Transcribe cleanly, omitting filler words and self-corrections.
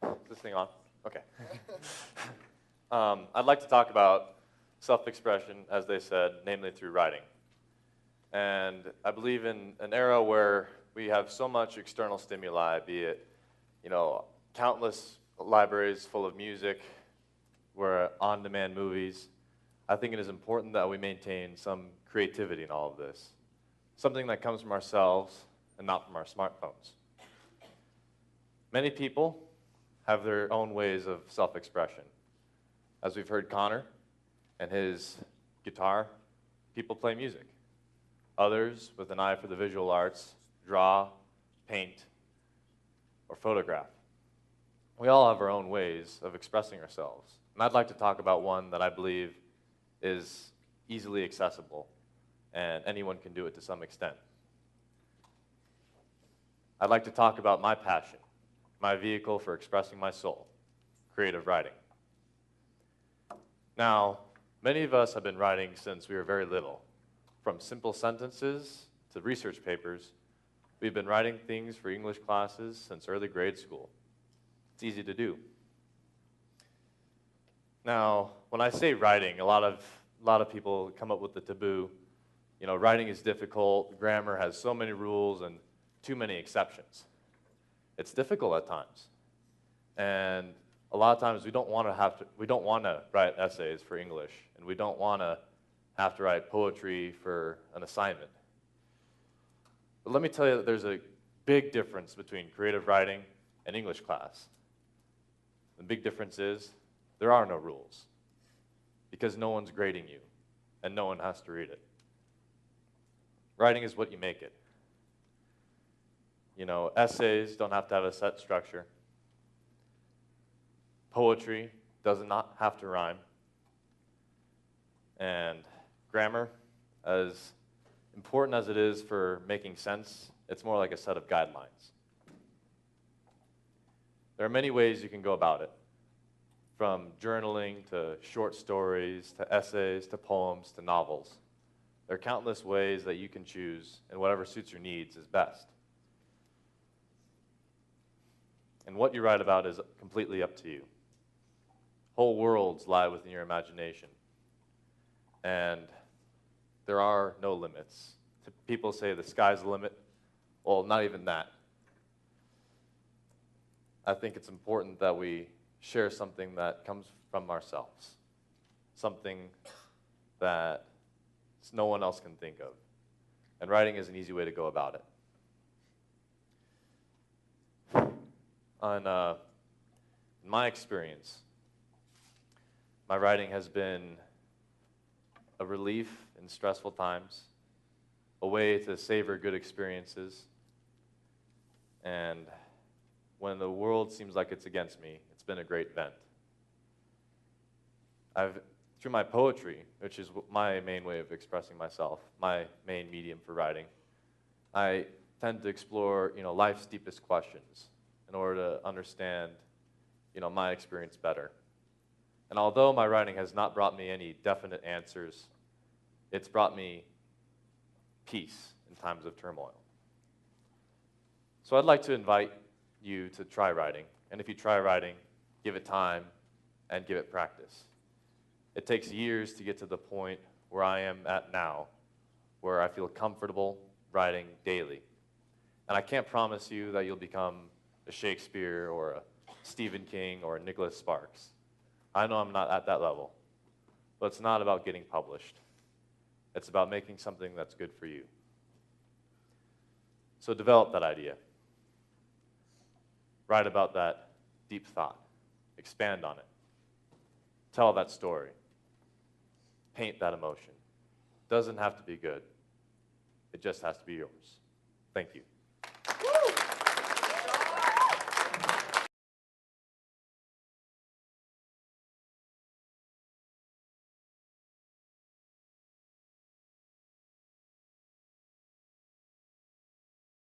Is this thing on? Okay. I'd like to talk about self-expression, as they said, namely through writing. And I believe in an era where we have so much external stimuli, be it, countless libraries full of music, we're on-demand movies. I think it is important that we maintain some creativity in all of this, something that comes from ourselves and not from our smartphones. Many people have their own ways of self-expression. As we've heard Connor and his guitar, people play music. Others, with an eye for the visual arts, draw, paint, or photograph. We all have our own ways of expressing ourselves. And I'd like to talk about one that I believe is easily accessible, and anyone can do it to some extent. I'd like to talk about my passion, my vehicle for expressing my soul, creative writing. Now, many of us have been writing since we were very little. From simple sentences to research papers, we've been writing things for English classes since early grade school. It's easy to do. Now, when I say writing, a lot of people come up with the taboo. Writing is difficult, grammar has so many rules and too many exceptions. It's difficult at times. And a lot of times we don't want to write essays for English, and we don't want to have to write poetry for an assignment. But let me tell you that there's a big difference between creative writing and English class. The big difference is there are no rules, because no one's grading you, and no one has to read it. Writing is what you make it. Essays don't have to have a set structure. Poetry does not have to rhyme. And grammar, as important as it is for making sense, it's more like a set of guidelines. There are many ways you can go about it, from journaling to short stories to essays to poems to novels. There are countless ways that you can choose, and whatever suits your needs is best. And what you write about is completely up to you. Whole worlds lie within your imagination. And there are no limits. People say the sky's the limit. Well, not even that. I think it's important that we share something that comes from ourselves, something that no one else can think of. And writing is an easy way to go about it. In my experience, my writing has been a relief in stressful times, a way to savor good experiences, and when the world seems like it's against me, it's been a great vent. Through my poetry, which is my main way of expressing myself, my main medium for writing, I tend to explore, life's deepest questions in order to understand, my experience better. And although my writing has not brought me any definite answers, it's brought me peace in times of turmoil. So I'd like to invite you to try writing. And if you try writing, give it time and give it practice. It takes years to get to the point where I am at now, where I feel comfortable writing daily. And I can't promise you that you'll become a Shakespeare or a Stephen King or a Nicholas Sparks. I know I'm not at that level, but it's not about getting published. It's about making something that's good for you. So develop that idea. Write about that deep thought. Expand on it. Tell that story. Paint that emotion. Doesn't have to be good. It just has to be yours. Thank you.